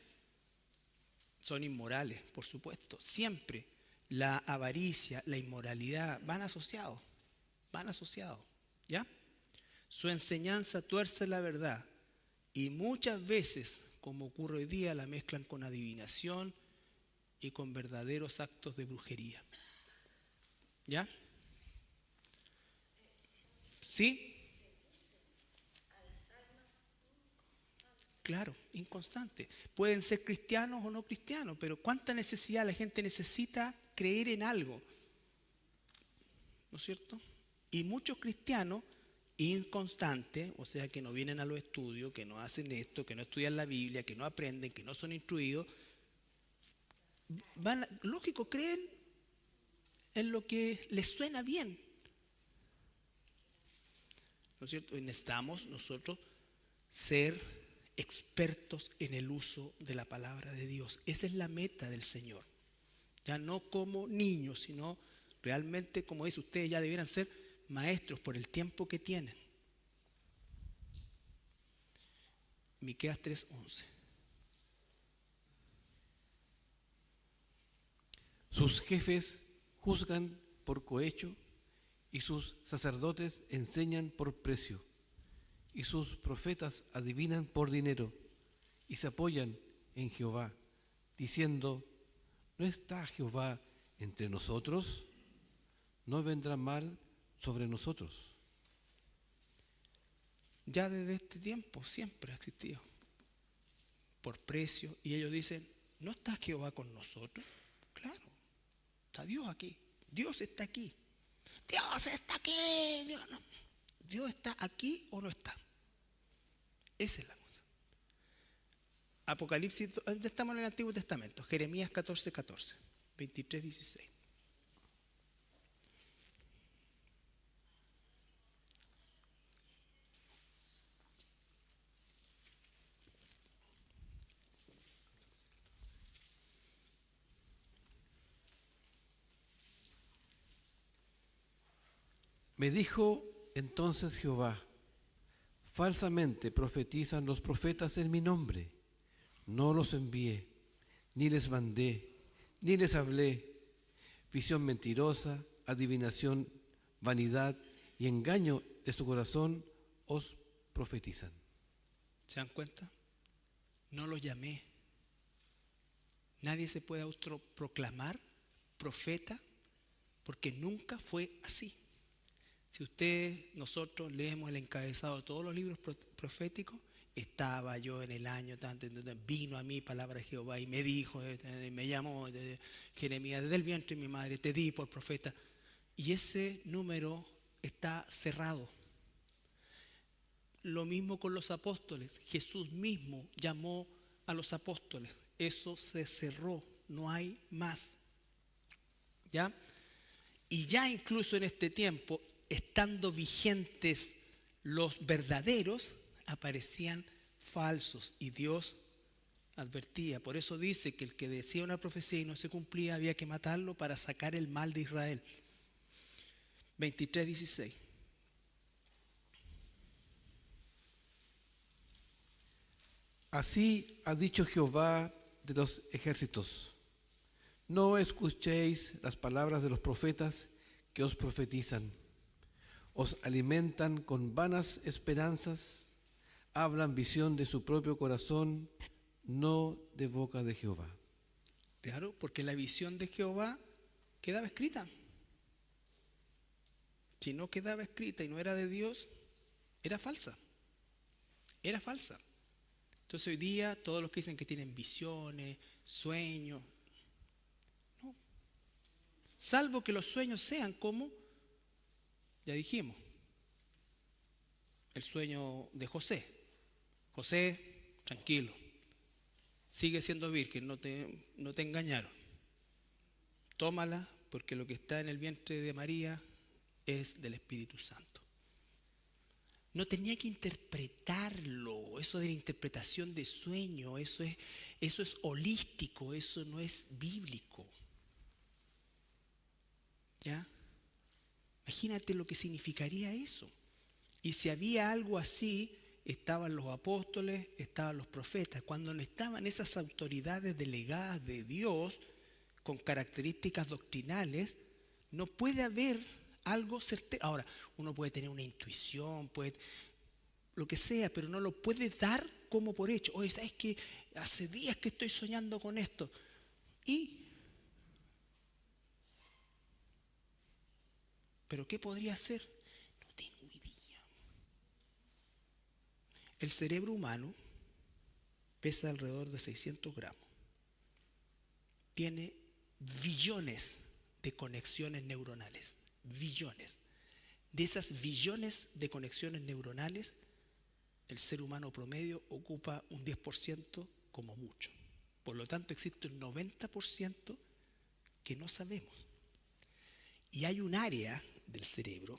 Son inmorales, por supuesto. Siempre la avaricia, la inmoralidad van asociados. ¿Ya? Su enseñanza tuerce la verdad y muchas veces, como ocurre hoy día, la mezclan con adivinación y con verdaderos actos de brujería. ¿Ya? ¿Sí? Claro, inconstante. Pueden ser cristianos o no cristianos, pero ¿cuánta necesidad la gente necesita creer en algo? ¿No es cierto? Y muchos cristianos inconstantes, o sea, que no vienen a los estudios, que no hacen esto, que no estudian la Biblia, que no aprenden, que no son instruidos, lógico, creen en lo que les suena bien. ¿No es cierto? Y necesitamos nosotros ser expertos en el uso de la palabra de Dios. Esa es la meta del Señor. Ya no como niños, sino realmente, como dice, ustedes ya debieran ser maestros por el tiempo que tienen. Miqueas 3:11. Sus jefes juzgan por cohecho y sus sacerdotes enseñan por precio y sus profetas adivinan por dinero y se apoyan en Jehová, diciendo: ¿no está Jehová entre nosotros? ¿No vendrá mal sobre nosotros? Ya desde este tiempo siempre ha existido por precio, y ellos dicen: ¿no está Jehová con nosotros? Claro, está Dios aquí. Dios está aquí. Dios está aquí. Dios, no. ¿Dios está aquí o no está? Esa es la cosa. Apocalipsis, estamos en el Antiguo Testamento. Jeremías 14:14, 23:16. Me dijo entonces Jehová: falsamente profetizan los profetas en mi nombre. No los envié, ni les mandé, ni les hablé. Visión mentirosa, adivinación, vanidad y engaño de su corazón os profetizan. ¿Se dan cuenta? No los llamé. Nadie se puede autoproclamar profeta porque nunca fue así. Si nosotros leemos el encabezado de todos los libros proféticos, estaba yo en el año tanto, vino a mí palabra de Jehová y me dijo, me llamó Jeremías, desde el vientre de mi madre, te di por profeta. Y ese número está cerrado. Lo mismo con los apóstoles. Jesús mismo llamó a los apóstoles. Eso se cerró, no hay más. ¿Ya? Y ya incluso en este tiempo, estando vigentes los verdaderos, aparecían falsos y Dios advertía. Por eso dice que el que decía una profecía y no se cumplía, había que matarlo para sacar el mal de Israel. 23:16. Así ha dicho Jehová de los ejércitos: no escuchéis las palabras de los profetas que os profetizan. Os alimentan con vanas esperanzas, hablan visión de su propio corazón, no de boca de Jehová. Claro, porque la visión de Jehová quedaba escrita. Si no quedaba escrita y no era de Dios, era falsa. Era falsa. Entonces hoy día todos los que dicen que tienen visiones, sueños, no. Salvo que los sueños sean como, ya dijimos, el sueño de José. José, tranquilo, sigue siendo virgen, no te engañaron. Tómala, porque lo que está en el vientre de María es del Espíritu Santo. No tenía que interpretarlo. Eso de la interpretación de sueño, eso es holístico, eso no es bíblico. ¿Ya? Imagínate lo que significaría eso. Y si había algo así, estaban los apóstoles, estaban los profetas. Cuando no estaban esas autoridades delegadas de Dios con características doctrinales, no puede haber algo certero. Ahora, uno puede tener una intuición, lo que sea, pero no lo puede dar como por hecho. Oye, ¿sabes qué? Hace días que estoy soñando con esto. ¿Pero qué podría ser? No tengo idea. El cerebro humano pesa alrededor de 600 gramos. Tiene billones de conexiones neuronales. Billones. De esas billones de conexiones neuronales, el ser humano promedio ocupa un 10% como mucho. Por lo tanto, existe un 90% que no sabemos. Y hay un área del cerebro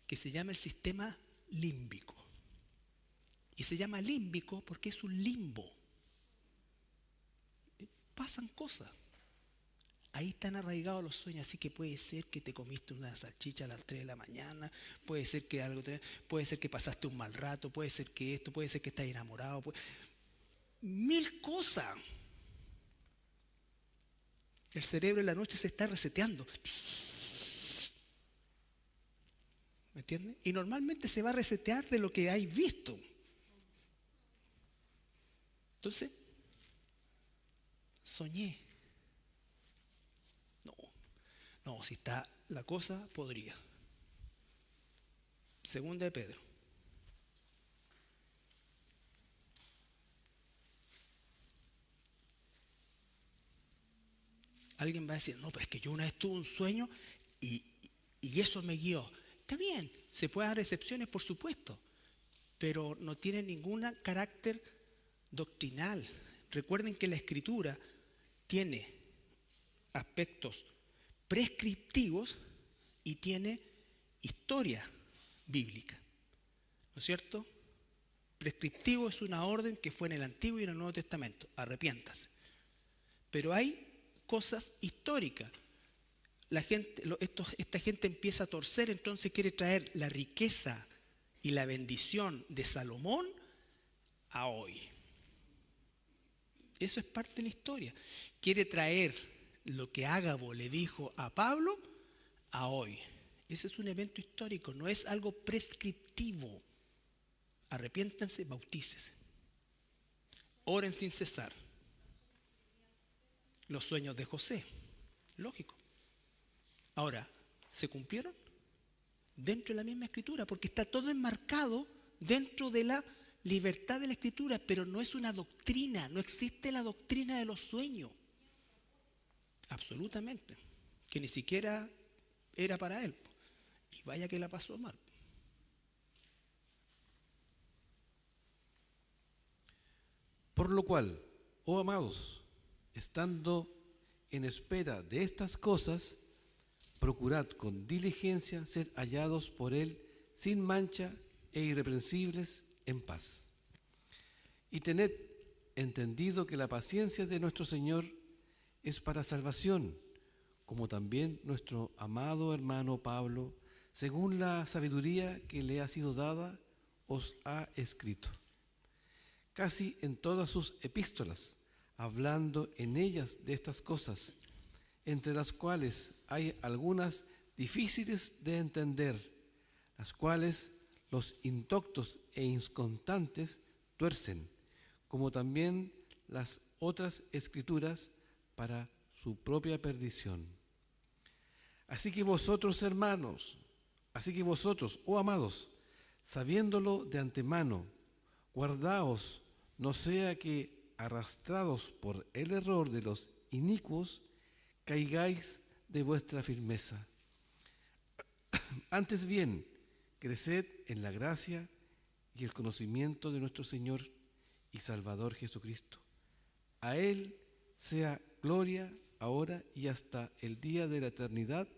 que se llama el sistema límbico. Y se llama límbico porque es un limbo. Pasan cosas. Ahí están arraigados los sueños, así que puede ser que te comiste una salchicha a las 3 de la mañana, puede ser que puede ser que pasaste un mal rato, puede ser que esto, puede ser que estás enamorado, mil cosas. El cerebro en la noche se está reseteando. ¿Me entiendes? Y normalmente se va a resetear de lo que hay visto. Entonces, soñé. No, si está la cosa, podría. Segunda de Pedro. Alguien va a decir, no, pero es que yo una vez tuve un sueño y eso me guió. Está bien, se pueden dar excepciones, por supuesto, pero no tiene ningún carácter doctrinal. Recuerden que la Escritura tiene aspectos prescriptivos y tiene historia bíblica, ¿no es cierto? Prescriptivo es una orden que fue en el Antiguo y en el Nuevo Testamento, arrepiéntase. Pero hay cosas históricas. Esta gente empieza a torcer, entonces quiere traer la riqueza y la bendición de Salomón a hoy. Eso es parte de la historia. Quiere traer lo que Ágabo le dijo a Pablo a hoy. Ese es un evento histórico, no es algo prescriptivo. Arrepiéntanse, bautícese. Oren sin cesar. Los sueños de José, lógico. Ahora, ¿se cumplieron? Dentro de la misma Escritura, porque está todo enmarcado dentro de la libertad de la Escritura, pero no es una doctrina, no existe la doctrina de los sueños. Absolutamente. Que ni siquiera era para él. Y vaya que la pasó mal. Por lo cual, oh amados, estando en espera de estas cosas, procurad con diligencia ser hallados por Él sin mancha e irreprensibles en paz. Y tened entendido que la paciencia de nuestro Señor es para salvación, como también nuestro amado hermano Pablo, según la sabiduría que le ha sido dada, os ha escrito. Casi en todas sus epístolas, hablando en ellas de estas cosas, entre las cuales hay algunas difíciles de entender, las cuales los indoctos e inconstantes tuercen, como también las otras escrituras para su propia perdición. Así que vosotros, hermanos, oh amados, sabiéndolo de antemano, guardaos, no sea que, arrastrados por el error de los inicuos, caigáis de vuestra firmeza. Antes bien, creced en la gracia y el conocimiento de nuestro Señor y Salvador Jesucristo. A Él sea gloria ahora y hasta el día de la eternidad.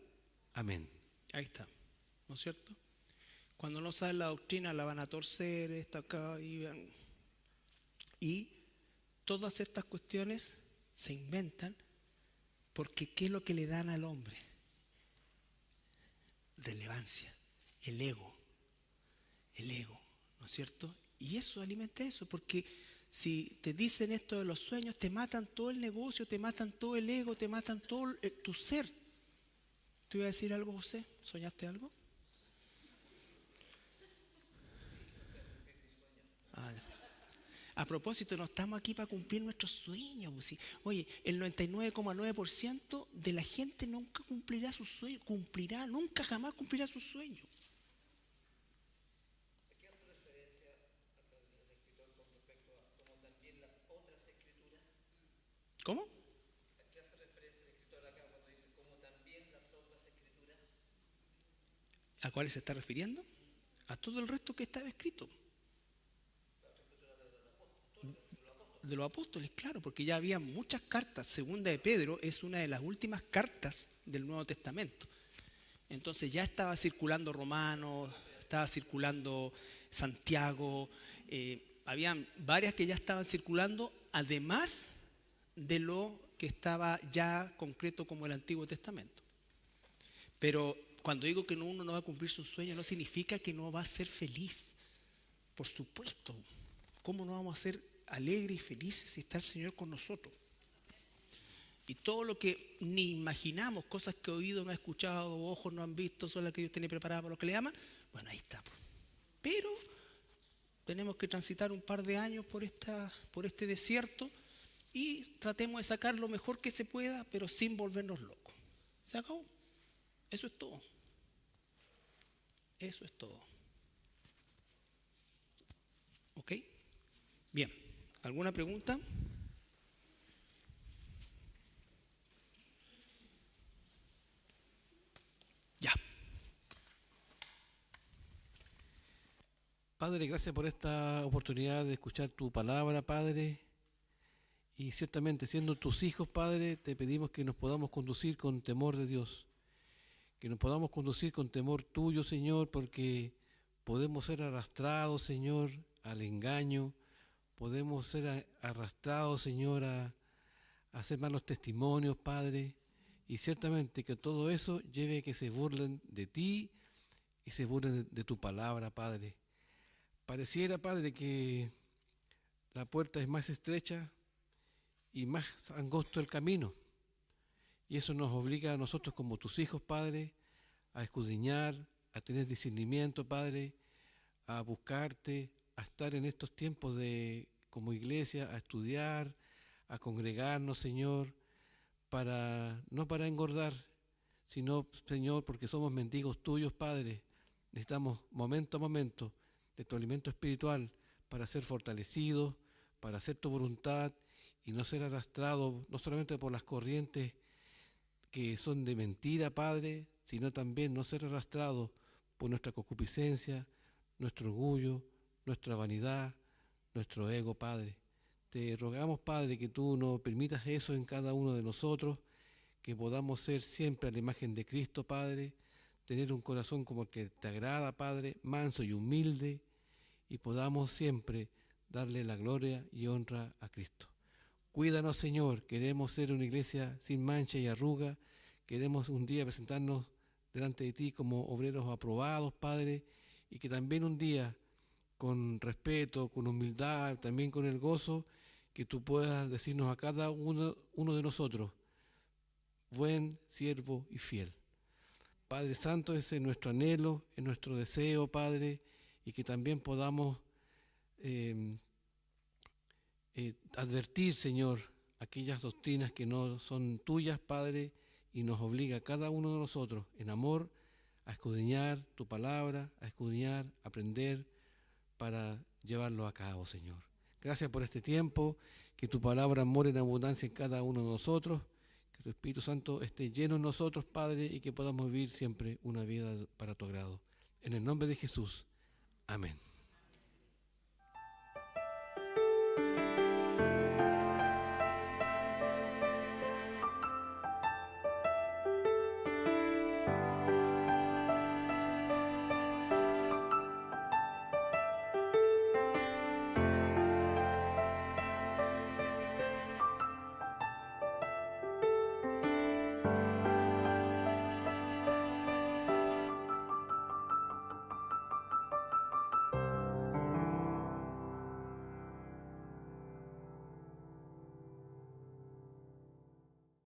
Amén. Ahí está, ¿no es cierto? Cuando no saben la doctrina la van a torcer, esta acá y todas estas cuestiones se inventan porque ¿qué es lo que le dan al hombre? Relevancia, el ego, ¿no es cierto? Y eso alimenta eso, porque si te dicen esto de los sueños, te matan todo el negocio, te matan todo el ego, te matan todo tu ser. ¿Te iba a decir algo, José? ¿Soñaste algo? A propósito, no estamos aquí para cumplir nuestros sueños. Oye, el 99,9% de la gente nunca cumplirá sus sueños. Nunca jamás cumplirá sus sueños. ¿A qué hace referencia acá el escritor con respecto a como también las otras escrituras? ¿Cómo? ¿A qué hace referencia el escritor acá cuando dice como también las otras escrituras? ¿A cuáles se está refiriendo? A todo el resto que estaba escrito. De los apóstoles, claro, porque ya había muchas cartas. Segunda de Pedro es una de las últimas cartas del Nuevo Testamento. Entonces ya estaba circulando Romanos, estaba circulando Santiago, habían varias que ya estaban circulando, además de lo que estaba ya concreto como el Antiguo Testamento. Pero cuando digo que uno no va a cumplir su sueño, no significa que no va a ser feliz. Por supuesto, ¿cómo no vamos a ser alegres y felices si está el Señor con nosotros? Y todo lo que ni imaginamos, cosas que oído no ha escuchado, ojos no han visto, son las que Dios tiene preparadas para los que le aman, bueno, ahí está. Pero tenemos que transitar un par de años por este desierto y tratemos de sacar lo mejor que se pueda, pero sin volvernos locos. ¿Se acabó? Eso es todo. Eso es todo. ¿Ok? Bien. ¿Alguna pregunta? Ya. Padre, gracias por esta oportunidad de escuchar tu palabra, Padre. Y ciertamente, siendo tus hijos, Padre, te pedimos que nos podamos conducir con temor de Dios. Que nos podamos conducir con temor tuyo, Señor, porque podemos ser arrastrados, Señor, al engaño. Podemos ser arrastrados, Señor, a hacer malos testimonios, Padre. Y ciertamente que todo eso lleve a que se burlen de ti y se burlen de tu palabra, Padre. Pareciera, Padre, que la puerta es más estrecha y más angosto el camino. Y eso nos obliga a nosotros como tus hijos, Padre, a escudriñar, a tener discernimiento, Padre, a buscarte, a estar en estos tiempos como iglesia, a estudiar, a congregarnos, Señor, no para engordar, sino, Señor, porque somos mendigos tuyos, Padre. Necesitamos momento a momento de tu alimento espiritual para ser fortalecidos, para hacer tu voluntad y no ser arrastrados no solamente por las corrientes que son de mentira, Padre, sino también no ser arrastrados por nuestra concupiscencia, nuestro orgullo, nuestra vanidad, nuestro ego, Padre. Te rogamos, Padre, que tú nos permitas eso en cada uno de nosotros, que podamos ser siempre a la imagen de Cristo, Padre, tener un corazón como el que te agrada, Padre, manso y humilde, y podamos siempre darle la gloria y honra a Cristo. Cuídanos, Señor, queremos ser una iglesia sin mancha y arruga, queremos un día presentarnos delante de ti como obreros aprobados, Padre, y que también un día, con respeto, con humildad, también con el gozo, que tú puedas decirnos a cada uno de nosotros, buen siervo y fiel. Padre Santo, ese es nuestro anhelo, es nuestro deseo, Padre, y que también podamos advertir, Señor, aquellas doctrinas que no son tuyas, Padre, y nos obliga a cada uno de nosotros, en amor, a escudriñar tu palabra, a escudriñar, aprender, para llevarlo a cabo, Señor. Gracias por este tiempo, que tu palabra more en abundancia en cada uno de nosotros, que tu Espíritu Santo esté lleno en nosotros, Padre, y que podamos vivir siempre una vida para tu agrado. En el nombre de Jesús. Amén.